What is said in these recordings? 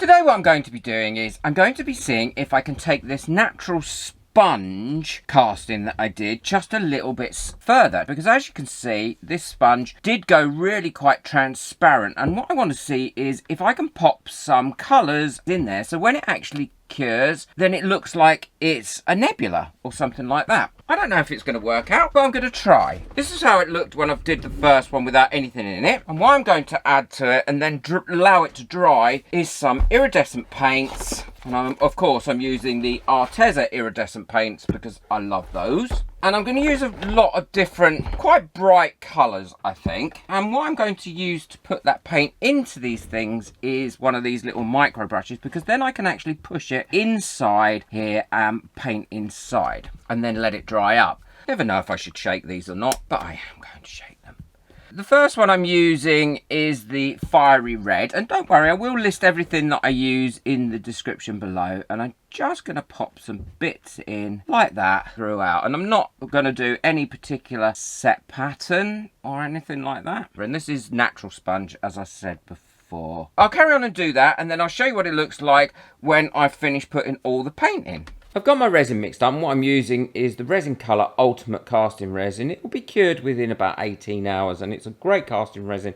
Today what I'm going to be doing is I'm going to be seeing if I can take this natural sponge casting that I did just a little bit further, because as you can see this sponge did go really quite transparent, and what I want to see is if I can pop some colours in there so when it actually cures then it looks like it's a nebula or something like that. I don't know if it's going to work out, but I'm going to try. This is how it looked when I did the first one without anything in it, and what I'm going to add to it and then allow it to dry is some iridescent paints. And of course I'm using the Arteza iridescent paints because I love those. And I'm going to use a lot of different, quite bright colours, I think. And what I'm going to use to put that paint into these things is one of these little micro brushes, because then I can actually push it inside here and paint inside and then let it dry up. Never know if I should shake these or not, but I am going to shake them. The first one I'm using is the Fiery Red, and don't worry, I will list everything that I use in the description below, and I'm just going to pop some bits in like that throughout, and I'm not going to do any particular set pattern or anything like that. And this is natural sponge, as I said before. I'll carry on and do that, and then I'll show you what it looks like when I've finished putting all the paint in. I've got my resin mixed up, and what I'm using is the Resin Colour Ultimate Casting Resin. It will be cured within about 18 hours, and it's a great casting resin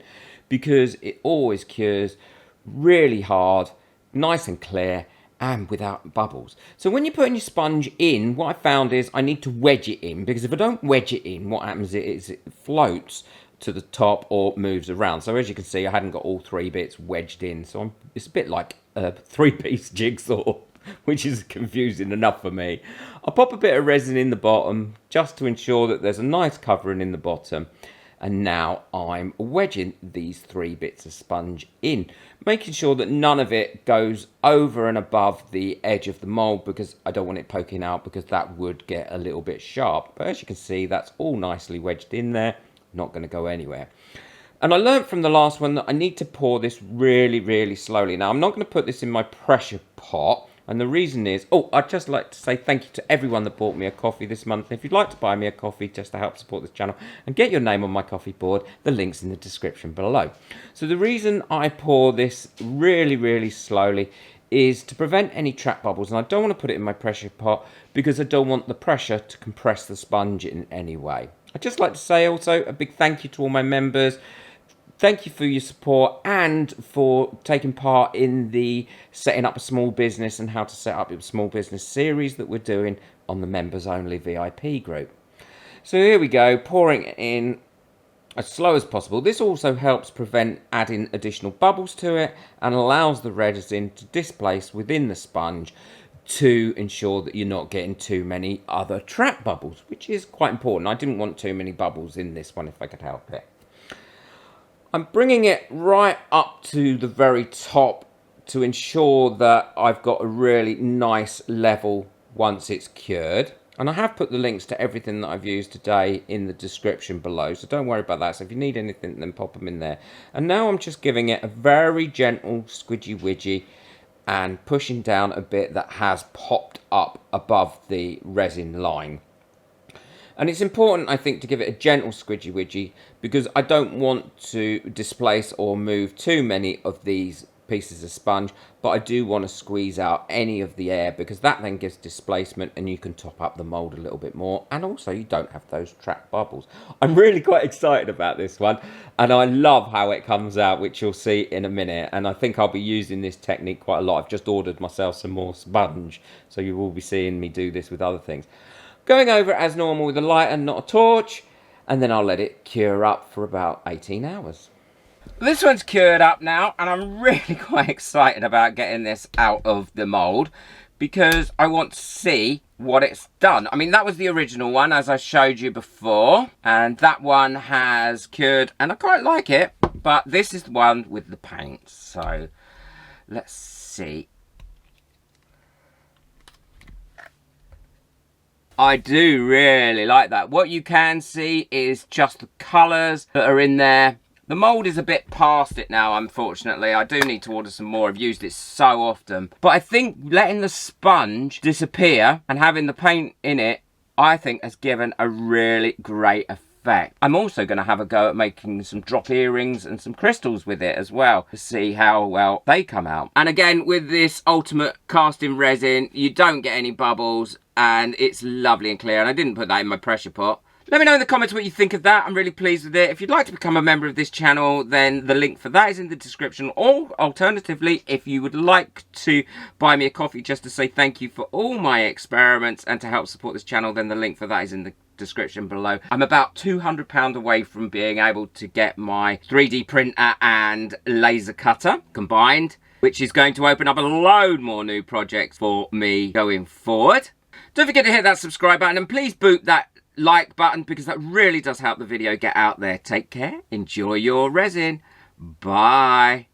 because it always cures really hard, nice and clear, and without bubbles. So when you're putting your sponge in, what I found is I need to wedge it in, because if I don't wedge it in, what happens is it floats to the top or moves around. So as you can see, I hadn't got all three bits wedged in, so it's a bit like a three-piece jigsaw, which is confusing enough for me. I'll pop a bit of resin in the bottom just to ensure that there's a nice covering in the bottom. And now I'm wedging these three bits of sponge in, making sure that none of it goes over and above the edge of the mould, because I don't want it poking out, because that would get a little bit sharp. But as you can see, that's all nicely wedged in there, not going to go anywhere. And I learned from the last one that I need to pour this really, really slowly. Now, I'm not going to put this in my pressure pot. And the reason is, I'd just like to say thank you to everyone that bought me a coffee this month. And if you'd like to buy me a coffee just to help support this channel and get your name on my coffee board, the link's in the description below. So the reason I pour this really, really slowly is to prevent any trap bubbles. And I don't want to put it in my pressure pot because I don't want the pressure to compress the sponge in any way. I'd just like to say also a big thank you to all my members. Thank you for your support and for taking part in the setting up a small business and how to set up a small business series that we're doing on the members only VIP group. So here we go, pouring it in as slow as possible. This also helps prevent adding additional bubbles to it and allows the resin to displace within the sponge to ensure that you're not getting too many other trap bubbles, which is quite important. I didn't want too many bubbles in this one if I could help it. I'm bringing it right up to the very top to ensure that I've got a really nice level once it's cured. And I have put the links to everything that I've used today in the description below, so don't worry about that. So if you need anything, then pop them in there. And now I'm just giving it a very gentle squidgy widgy and pushing down a bit that has popped up above the resin line. And it's important, I think, to give it a gentle squidgy widgy because I don't want to displace or move too many of these pieces of sponge, but I do want to squeeze out any of the air because that then gives displacement and you can top up the mould a little bit more, and also you don't have those trap bubbles. I'm really quite excited about this one and I love how it comes out, which you'll see in a minute, and I think I'll be using this technique quite a lot. I've just ordered myself some more sponge, so you will be seeing me do this with other things. Going over it as normal with a lighter, not a torch, and then I'll let it cure up for about 18 hours. This one's cured up now, and I'm really quite excited about getting this out of the mould because I want to see what it's done. I mean, that was the original one, as I showed you before, and that one has cured, and I quite like it, but this is the one with the paint, so let's see. I do really like that. What you can see is just the colours that are in there. The mould is a bit past it now, unfortunately. I do need to order some more. I've used it so often. But I think letting the sponge disappear and having the paint in it, I think has given a really great effect. effect. I'm also going to have a go at making some drop earrings and some crystals with it as well to see how well they come out. And again, with this ultimate casting resin, you don't get any bubbles and it's lovely and clear. And I didn't put that in my pressure pot. Let me know in the comments what you think of that. I'm really pleased with it. If you'd like to become a member of this channel, then the link for that is in the description. Or alternatively, if you would like to buy me a coffee just to say thank you for all my experiments and to help support this channel, then the link for that is in the description below. I'm about £200 away from being able to get my 3D printer and laser cutter combined, which is going to open up a load more new projects for me going forward. Don't forget to hit that subscribe button and please boot that like button because that really does help the video get out there. Take care. Enjoy your resin. Bye.